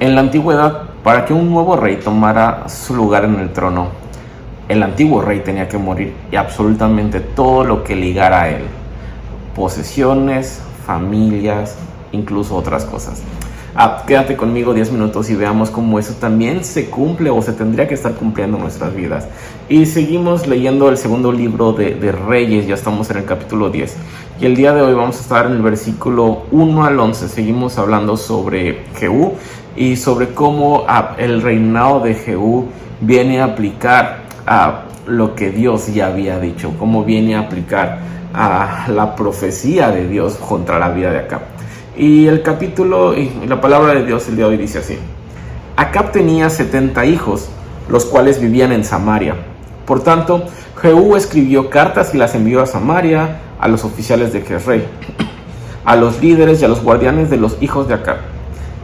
En la antigüedad, para que un nuevo rey tomara su lugar en el trono, el antiguo rey tenía que morir y absolutamente todo lo que ligara a él, posesiones, familias, incluso otras cosas. Quédate conmigo 10 minutos y veamos cómo eso también se cumple o se tendría que estar cumpliendo en nuestras vidas. Y seguimos leyendo el segundo libro de Reyes, ya estamos en el capítulo 10. Y el día de hoy vamos a estar en el versículo 1 al 11. Seguimos hablando sobre Jehú y sobre cómo el reinado de Jehú viene a aplicar lo que Dios ya había dicho, cómo viene a aplicar la profecía de Dios contra la vida de Acab. Y el capítulo y la palabra de Dios el día de hoy dice así: Acab tenía 70 hijos, los cuales vivían en Samaria. Por tanto, Jehú escribió cartas y las envió a Samaria, a los oficiales de Jezreel, a los líderes y a los guardianes de los hijos de Acab.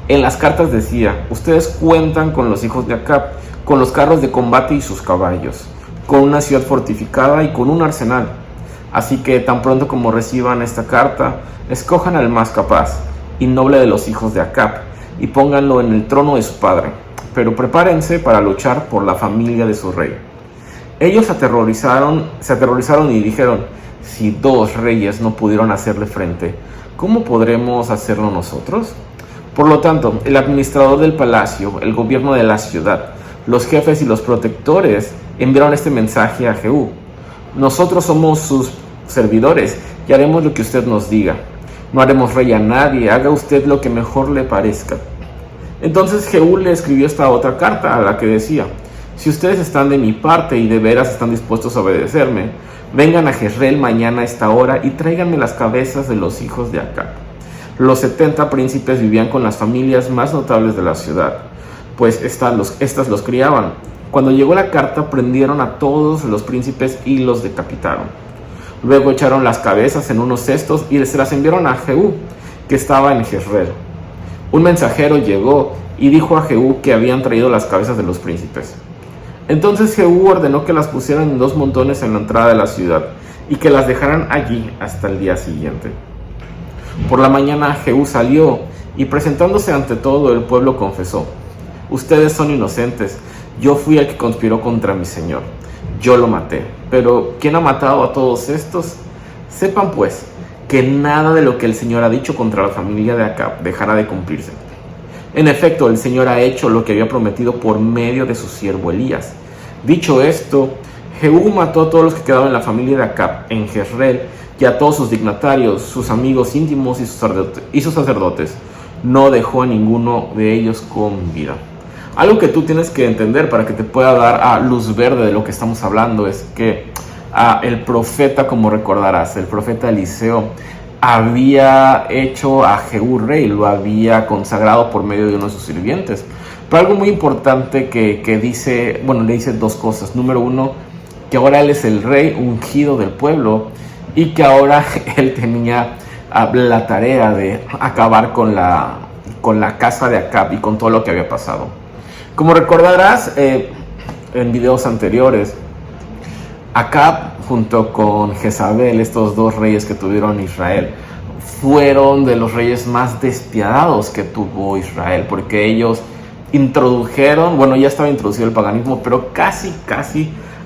En las cartas decía: ustedes cuentan con los hijos de Acab, con los carros de combate y sus caballos, con una ciudad fortificada y con un arsenal. Así que tan pronto como reciban esta carta, escojan al más capaz y noble de los hijos de Acab y pónganlo en el trono de su padre, pero prepárense para luchar por la familia de su rey. Ellos se aterrorizaron y dijeron: si 2 reyes no pudieron hacerle frente, ¿cómo podremos hacerlo nosotros? Por lo tanto, el administrador del palacio, el gobierno de la ciudad, los jefes y los protectores enviaron este mensaje a Jehú: nosotros somos sus servidores y haremos lo que usted nos diga. No haremos rey a nadie, haga usted lo que mejor le parezca. Entonces Jehú le escribió esta otra carta a la que decía: si ustedes están de mi parte y de veras están dispuestos a obedecerme, vengan a Jezreel mañana a esta hora y tráiganme las cabezas de los hijos de Acab. Los 70 príncipes vivían con las familias más notables de la ciudad, pues estas los criaban. Cuando llegó la carta, prendieron a todos los príncipes y los decapitaron. Luego echaron las cabezas en unos cestos y se las enviaron a Jehú, que estaba en Jezreel. Un mensajero llegó y dijo a Jehú que habían traído las cabezas de los príncipes. Entonces Jehú ordenó que las pusieran en 2 montones en la entrada de la ciudad y que las dejaran allí hasta el día siguiente. Por la mañana Jehú salió y, presentándose ante todo el pueblo, confesó: ustedes son inocentes, yo fui el que conspiró contra mi señor, yo lo maté. Pero ¿quién ha matado a todos estos? Sepan pues que nada de lo que el Señor ha dicho contra la familia de Acab dejará de cumplirse. En efecto, el Señor ha hecho lo que había prometido por medio de su siervo Elías. Dicho esto, Jehú mató a todos los que quedaban en la familia de Acab en Jezreel y a todos sus dignatarios, sus amigos íntimos y sus sacerdotes. No dejó a ninguno de ellos con vida. Algo que tú tienes que entender para que te pueda dar luz verde de lo que estamos hablando es que el profeta, como recordarás, el profeta Eliseo había hecho a Jehú rey, lo había consagrado por medio de uno de sus sirvientes. Pero algo muy importante que dice, le dice 2 cosas. Número 1, que ahora él es el rey ungido del pueblo y que ahora él tenía la tarea de acabar con la casa de Acab y con todo lo que había pasado. Como recordarás en videos anteriores, Acab junto con Jezabel, estos 2 reyes que tuvieron Israel, fueron de los reyes más despiadados que tuvo Israel, porque ellos introdujeron, ya estaba introducido el paganismo, pero casi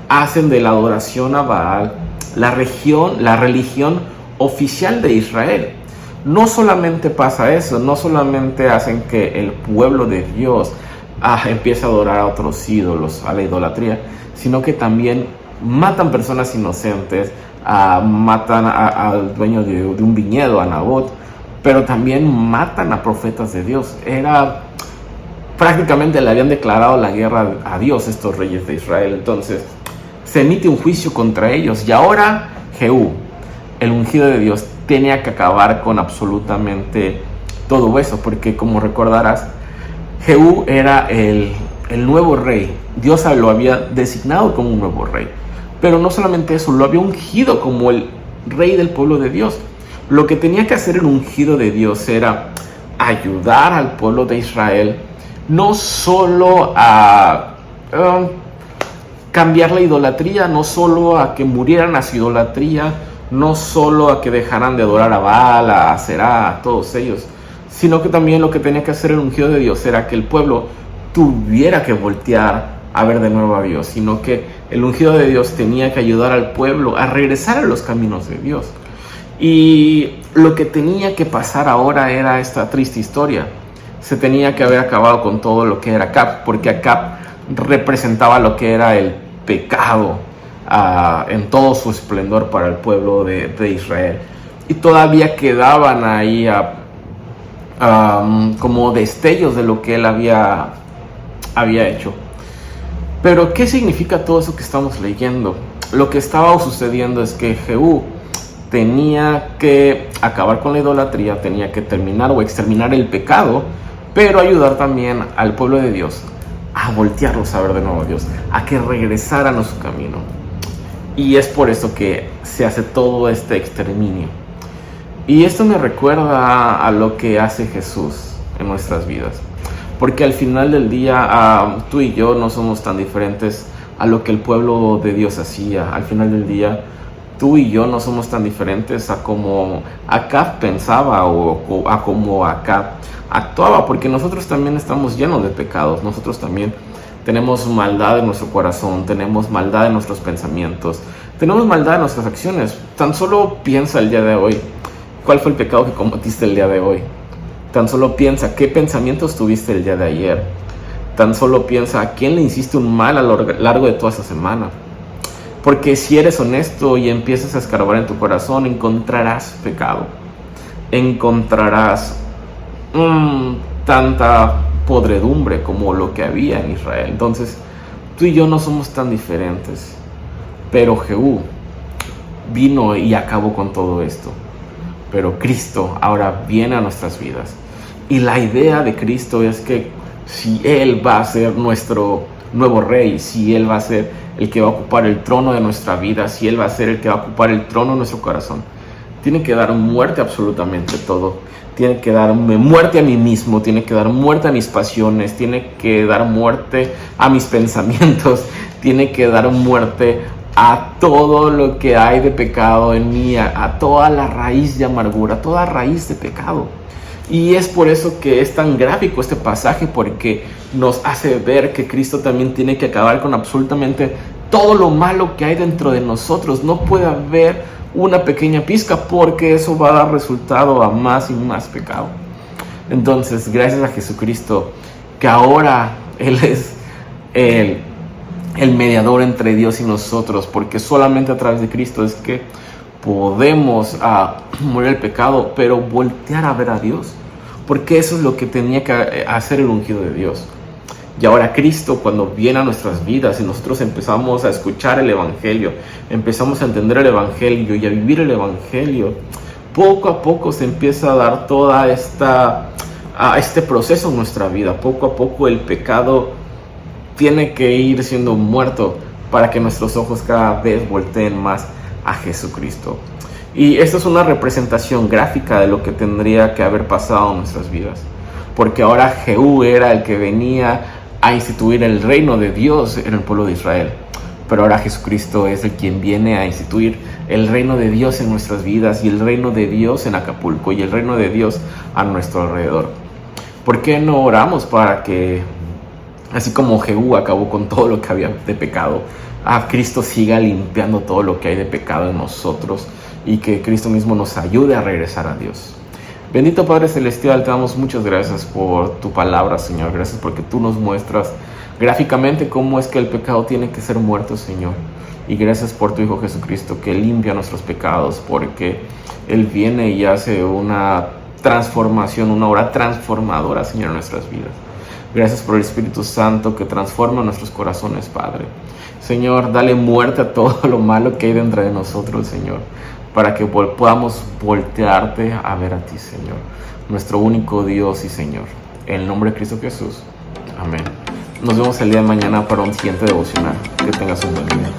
hacen de la adoración a Baal la religión oficial de Israel. No solamente pasa eso, no solamente hacen que el pueblo de Dios empieza a adorar a otros ídolos, a la idolatría, sino que también matan personas inocentes, matan al dueño de un viñedo, a Nabot, pero también matan a profetas de Dios. Prácticamente le habían declarado la guerra a Dios estos reyes de Israel. Entonces se emite un juicio contra ellos y ahora Jehú, el ungido de Dios, tenía que acabar con absolutamente todo eso, porque como recordarás, Jehú era el nuevo rey. Dios lo había designado como un nuevo rey. Pero no solamente eso, lo había ungido como el rey del pueblo de Dios. Lo que tenía que hacer el ungido de Dios era ayudar al pueblo de Israel, no solo a cambiar la idolatría, no solo a que murieran a su idolatría, no solo a que dejaran de adorar a Baal, a Aserá, a todos ellos, sino que también lo que tenía que hacer el ungido de Dios era que el pueblo tuviera que voltear a ver de nuevo a Dios, sino que el ungido de Dios tenía que ayudar al pueblo a regresar a los caminos de Dios. Y lo que tenía que pasar ahora era esta triste historia. Se tenía que haber acabado con todo lo que era Acab, porque Acab representaba lo que era el pecado en todo su esplendor para el pueblo de Israel. Y todavía quedaban ahí como destellos de lo que él había hecho. Pero ¿qué significa todo eso que estamos leyendo? Lo que estaba sucediendo es que Jehú tenía que acabar con la idolatría, tenía que terminar o exterminar el pecado, pero ayudar también al pueblo de Dios a voltearlos a ver de nuevo a Dios, a que regresaran a su camino. Y es por eso que se hace todo este exterminio. Y esto me recuerda a lo que hace Jesús en nuestras vidas. Porque al final del día, tú y yo no somos tan diferentes a lo que el pueblo de Dios hacía. Al final del día, tú y yo no somos tan diferentes a como Acab pensaba o a como Acab actuaba. Porque nosotros también estamos llenos de pecados. Nosotros también tenemos maldad en nuestro corazón, tenemos maldad en nuestros pensamientos, tenemos maldad en nuestras acciones. Tan solo piensa el día de hoy, ¿cuál fue el pecado que cometiste el día de hoy? Tan solo piensa, ¿qué pensamientos tuviste el día de ayer? Tan solo piensa, ¿a quién le hiciste un mal a lo largo de toda esa semana? Porque si eres honesto y empiezas a escarbar en tu corazón, encontrarás pecado. Encontrarás tanta podredumbre como lo que había en Israel. Entonces, tú y yo no somos tan diferentes. Pero Jehú vino y acabó con todo esto. Pero Cristo ahora viene a nuestras vidas. Y la idea de Cristo es que si Él va a ser nuestro nuevo rey, si Él va a ser el que va a ocupar el trono de nuestra vida, si Él va a ser el que va a ocupar el trono de nuestro corazón, tiene que dar muerte a absolutamente todo. Tiene que darme muerte a mí mismo, tiene que dar muerte a mis pasiones, tiene que dar muerte a mis pensamientos, tiene que dar muerte a todo lo que hay de pecado en mí, a toda la raíz de amargura, toda raíz de pecado. Y es por eso que es tan gráfico este pasaje, porque nos hace ver que Cristo también tiene que acabar con absolutamente todo lo malo que hay dentro de nosotros. No puede haber una pequeña pizca, porque eso va a dar resultado a más y más pecado. Entonces, gracias a Jesucristo, que ahora Él es el mediador entre Dios y nosotros, porque solamente a través de Cristo es que podemos morir el pecado, pero voltear a ver a Dios, porque eso es lo que tenía que hacer el ungido de Dios. Y ahora Cristo, cuando viene a nuestras vidas y nosotros empezamos a escuchar el Evangelio, empezamos a entender el Evangelio y a vivir el Evangelio, poco a poco se empieza a dar toda este proceso en nuestra vida. Poco a poco el pecado tiene que ir siendo muerto para que nuestros ojos cada vez volteen más a Jesucristo. Y esta es una representación gráfica de lo que tendría que haber pasado en nuestras vidas. Porque ahora Jehú era el que venía a instituir el reino de Dios en el pueblo de Israel. Pero ahora Jesucristo es el quien viene a instituir el reino de Dios en nuestras vidas, y el reino de Dios en Acapulco, y el reino de Dios a nuestro alrededor. ¿Por qué no oramos para que, así como Jehú acabó con todo lo que había de pecado, Cristo siga limpiando todo lo que hay de pecado en nosotros, y que Cristo mismo nos ayude a regresar a Dios? Bendito Padre Celestial, te damos muchas gracias por tu palabra, Señor. Gracias porque tú nos muestras gráficamente cómo es que el pecado tiene que ser muerto, Señor. Y gracias por tu Hijo Jesucristo, que limpia nuestros pecados, porque Él viene y hace una transformación, una obra transformadora, Señor, en nuestras vidas. Gracias por el Espíritu Santo que transforma nuestros corazones, Padre. Señor, dale muerte a todo lo malo que hay dentro de nosotros, Señor, para que podamos voltearte a ver a ti, Señor, nuestro único Dios y Señor. En el nombre de Cristo Jesús. Amén. Nos vemos el día de mañana para un siguiente devocional. Que tengas un buen día.